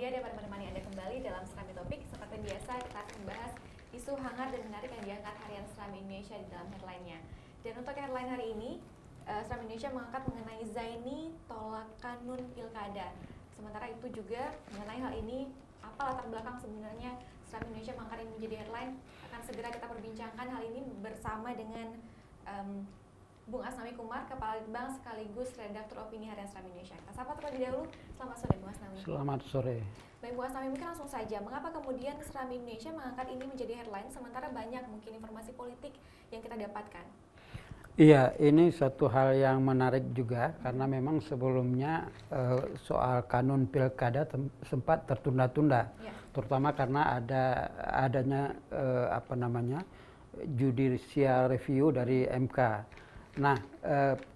media dapat menemani Anda kembali dalam Serambi Topik. Seperti biasa, kita akan membahas isu hangat dan menarik yang diangkat harian Serambi Indonesia di dalam headline-nya. Dan untuk headline hari ini, Serambi Indonesia mengangkat mengenai Zaini tolak kanun pilkada. Sementara itu juga mengenai hal ini, apa latar belakang sebenarnya Serambi Indonesia mengangkat ini menjadi headline, akan segera kita perbincangkan hal ini bersama dengan Bung Asnawi Kumar, Kepala Litbang sekaligus Redaktur Opini Harian Serambi Indonesia. Kita sapa terlebih dahulu. Selamat sore, Bung Asnawi. Selamat sore. Baik, Bung Asnawi, mungkin langsung saja. Mengapa kemudian Serambi Indonesia mengangkat ini menjadi headline, sementara banyak mungkin informasi politik yang kita dapatkan? Iya, ini satu hal yang menarik juga karena memang sebelumnya soal kanun pilkada sempat tertunda-tunda, ya. Terutama karena adanya judicial review dari MK. Nah,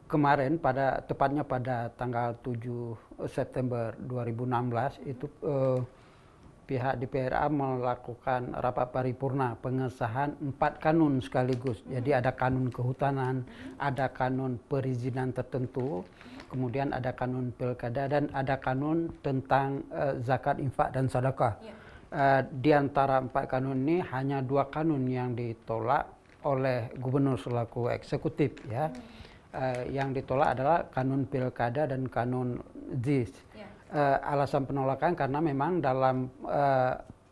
kemarin tepatnya pada tanggal 7 September 2016 itu pihak DPRA melakukan rapat paripurna pengesahan 4 kanun sekaligus. Jadi ada kanun kehutanan, ada kanun perizinan tertentu, kemudian ada kanun pilkada dan ada kanun tentang zakat, infak dan sedekah. Di antara 4 kanun ini hanya 2 kanun yang ditolak oleh gubernur selaku eksekutif, ya. Yang ditolak adalah kanun pilkada dan kanun ZIS. Alasan penolakan karena memang dalam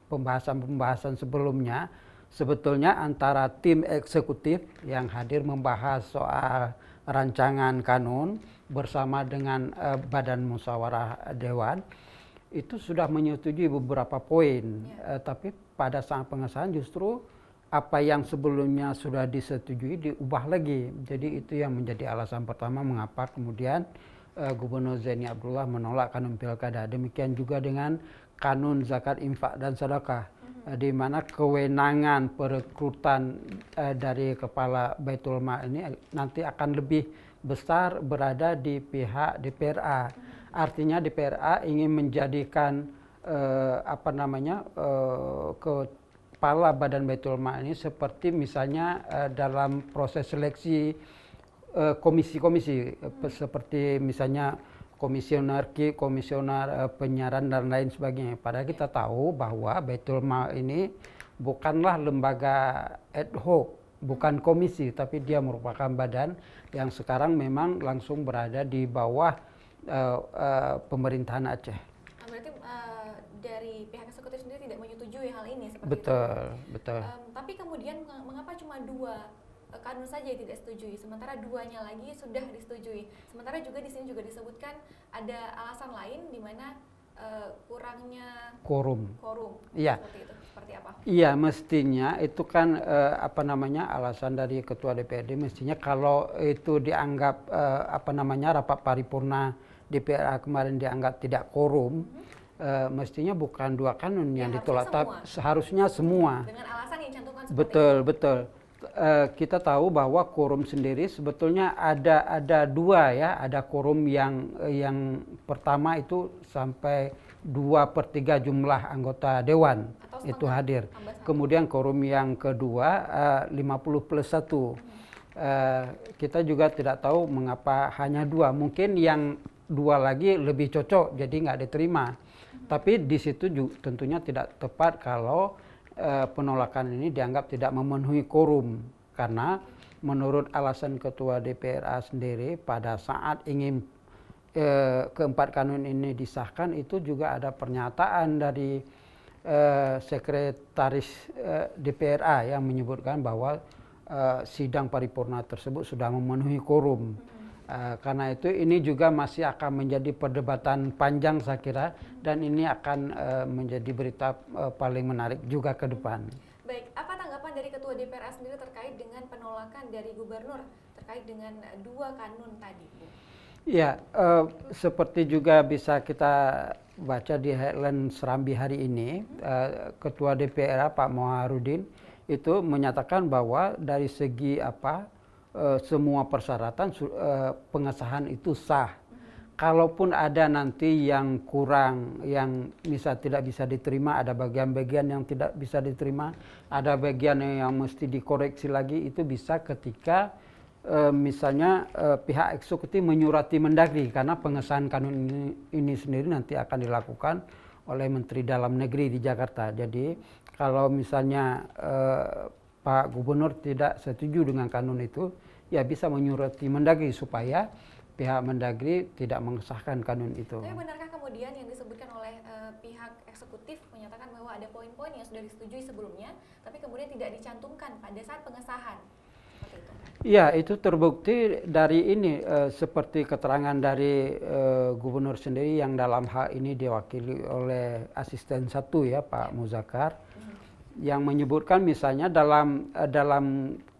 pembahasan sebelumnya sebetulnya antara tim eksekutif yang hadir membahas soal rancangan kanun bersama dengan Badan Musyawarah Dewan itu sudah menyetujui beberapa poin, tapi pada saat pengesahan justru apa yang sebelumnya sudah disetujui diubah lagi. Jadi itu yang menjadi alasan pertama mengapa kemudian Gubernur Zaini Abdullah menolak kanun pilkada. Demikian juga dengan kanun zakat, infak dan sedekah, di mana kewenangan perekrutan dari kepala Baitul Mal ini nanti akan lebih besar berada di pihak DPRA. Artinya DPRA ingin menjadikan kepala Badan Baitul Mal ini seperti misalnya dalam proses seleksi komisi-komisi, seperti misalnya komisioner penyiaran dan lain sebagainya. Padahal kita tahu bahwa Baitul Mal ini bukanlah lembaga ad hoc, bukan komisi, tapi dia merupakan badan yang sekarang memang langsung berada di bawah pemerintahan Aceh. Berarti dari pihak eksekutif sendiri tidak menyetujui hal ini seperti betul, itu? Betul. Tapi kemudian mengapa cuma 2 kanun saja yang tidak disetujui, sementara 2-nya lagi sudah disetujui? Sementara juga di sini juga disebutkan ada alasan lain di mana kurangnya quorum. Iya. Seperti apa? Iya, mestinya itu kan alasan dari Ketua DPRD mestinya kalau itu dianggap rapat paripurna DPRA kemarin dianggap tidak quorum, mestinya bukan 2 kanun yang ditolak, tapi seharusnya semua. Dengan alasan yang cantumkan seperti Betul. Kita tahu bahwa quorum sendiri sebetulnya ada 2, ya. Ada quorum yang pertama itu sampai 2/3 jumlah anggota dewan itu hadir. Kemudian quorum yang kedua 50+1. Kita juga tidak tahu mengapa hanya 2. Mungkin yang 2 lagi lebih cocok, jadi nggak diterima. Tapi di situ juga tentunya tidak tepat kalau penolakan ini dianggap tidak memenuhi quorum, karena menurut alasan Ketua DPRA sendiri pada saat ingin keempat kanun ini disahkan itu juga ada pernyataan dari sekretaris DPRA yang menyebutkan bahwa sidang paripurna tersebut sudah memenuhi quorum. Karena itu ini juga masih akan menjadi perdebatan panjang saya kira, dan ini akan menjadi berita paling menarik juga ke depan. Baik, apa tanggapan dari Ketua DPRA sendiri terkait dengan penolakan dari Gubernur terkait dengan 2 kanun tadi, Bu? Ya, seperti juga bisa kita baca di headline Serambi hari ini, Ketua DPRA Pak Moharudin itu menyatakan bahwa dari segi semua persyaratan pengesahan itu sah. Kalaupun ada nanti yang kurang, yang tidak bisa diterima, ada bagian-bagian yang tidak bisa diterima, ada bagian yang mesti dikoreksi lagi, itu bisa ketika misalnya pihak eksekutif menyurati Mendagri, karena pengesahan kanun ini sendiri nanti akan dilakukan oleh Menteri Dalam Negeri di Jakarta. Jadi kalau misalnya Pak Gubernur tidak setuju dengan kanun itu, ya bisa menyuruti Mendagri supaya pihak Mendagri tidak mengesahkan kanun itu. Tapi benarkah kemudian yang disebutkan oleh pihak eksekutif menyatakan bahwa ada poin-poin yang sudah disetujui sebelumnya, tapi kemudian tidak dicantumkan pada saat pengesahan? Seperti itu. Ya, itu terbukti dari ini seperti keterangan dari Gubernur sendiri yang dalam hal ini diwakili oleh asisten satu ya Pak Muzakar, yang menyebutkan misalnya dalam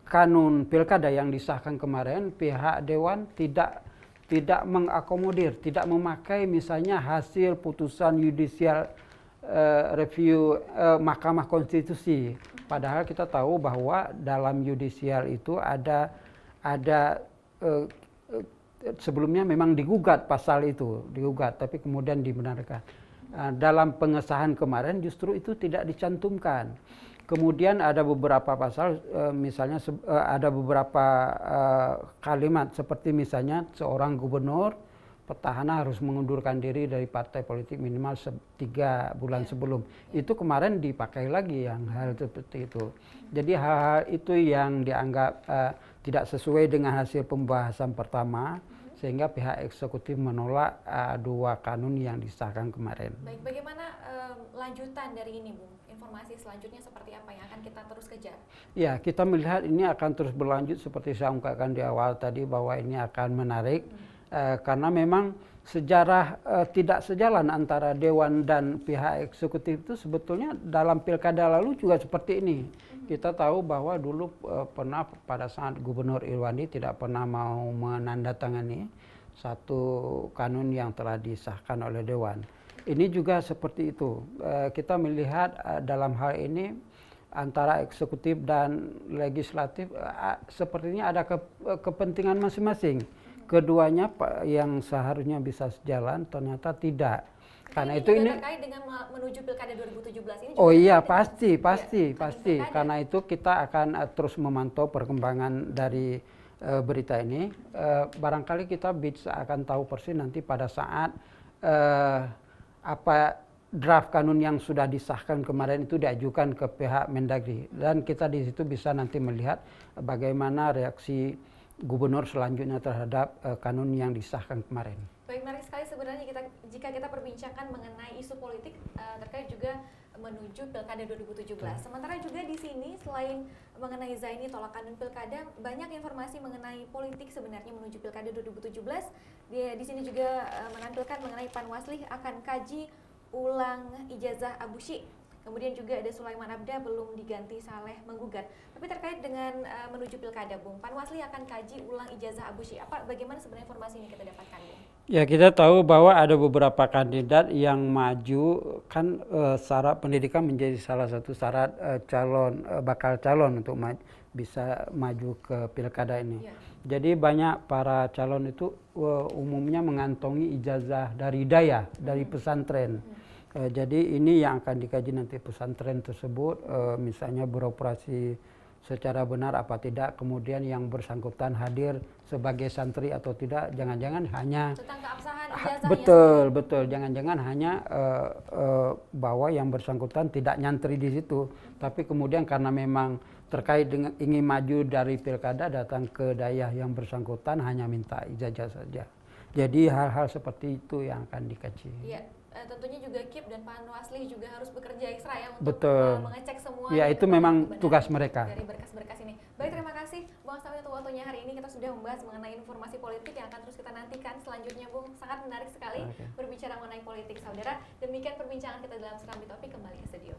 kanun pilkada yang disahkan kemarin pihak Dewan tidak mengakomodir, tidak memakai misalnya hasil putusan yudisial review Mahkamah Konstitusi. Padahal kita tahu bahwa dalam yudisial itu ada sebelumnya memang digugat pasal itu, digugat, tapi kemudian dibenarkan. Dalam pengesahan kemarin justru itu tidak dicantumkan. Kemudian ada beberapa pasal, misalnya ada beberapa kalimat seperti misalnya seorang gubernur petahana harus mengundurkan diri dari partai politik minimal 3 bulan sebelum. Itu kemarin dipakai lagi yang hal seperti itu. Jadi hal-hal itu yang dianggap tidak sesuai dengan hasil pembahasan pertama, sehingga pihak eksekutif menolak 2 kanun yang disahkan kemarin. Baik, bagaimana lanjutan dari ini, Bung? Informasi selanjutnya seperti apa yang akan kita terus kejar? Ya, kita melihat ini akan terus berlanjut seperti saya ungkapkan di awal tadi bahwa ini akan menarik. Karena memang sejarah tidak sejalan antara Dewan dan pihak eksekutif itu sebetulnya dalam pilkada lalu juga seperti ini. Kita tahu bahwa dulu pernah pada saat Gubernur Irwandi tidak pernah mau menandatangani satu kanun yang telah disahkan oleh Dewan. Ini juga seperti itu. Kita melihat dalam hal ini antara eksekutif dan legislatif sepertinya ada kepentingan masing-masing. Keduanya yang seharusnya bisa sejalan ternyata tidak. Karena itu ini terkait dengan menuju Pilkada 2017 ini. Oh iya, pasti. Karena itu kita akan terus memantau perkembangan dari berita ini. Barangkali kita bisa akan tahu persis nanti pada saat draft kanun yang sudah disahkan kemarin itu diajukan ke pihak Mendagri, dan kita di situ bisa nanti melihat bagaimana reaksi Gubernur selanjutnya terhadap kanun yang disahkan kemarin. Baik, menarik sekali sebenarnya jika kita perbincangkan mengenai isu politik terkait juga menuju Pilkada 2017. Sementara juga di sini selain mengenai Zaini tolak kanun Pilkada, banyak informasi mengenai politik sebenarnya menuju Pilkada 2017. Di sini juga menampilkan mengenai Panwasli akan kaji ulang ijazah Abu Syi. Kemudian juga ada Sulaiman Abda belum diganti Saleh menggugat. Tapi terkait dengan menuju Pilkada, Bung, Panwasli akan kaji ulang ijazah Abu Syi. Bagaimana sebenarnya informasi ini kita dapatkan, Bung? Ya, kita tahu bahwa ada beberapa kandidat yang maju, kan syarat pendidikan menjadi salah satu syarat bakal calon untuk bisa maju ke Pilkada ini. Ya. Jadi banyak para calon itu umumnya mengantongi ijazah dari daya, dari pesantren. Jadi ini yang akan dikaji nanti pesantren tersebut, misalnya beroperasi secara benar apa tidak, kemudian yang bersangkutan hadir sebagai santri atau tidak, jangan-jangan hanya tentang keabsahan ijazahnya. Betul, jangan-jangan hanya bahwa yang bersangkutan tidak nyantri di situ, tapi kemudian karena memang terkait dengan ingin maju dari pilkada datang ke daerah yang bersangkutan hanya minta ijazah saja. Jadi hal-hal seperti itu yang akan dikaji. Ya. Tentunya juga KIP dan Panwasli juga harus bekerja ekstra ya untuk mengecek semua. Ya, itu memang tugas mereka. Dari berkas-berkas ini. Baik, terima kasih Bang Astawi untuk waktunya hari ini. Kita sudah membahas mengenai informasi politik yang akan terus kita nantikan selanjutnya, Bung. Sangat menarik sekali berbicara mengenai politik, saudara. Demikian perbincangan kita dalam Serambi Topik, kembali ke studio.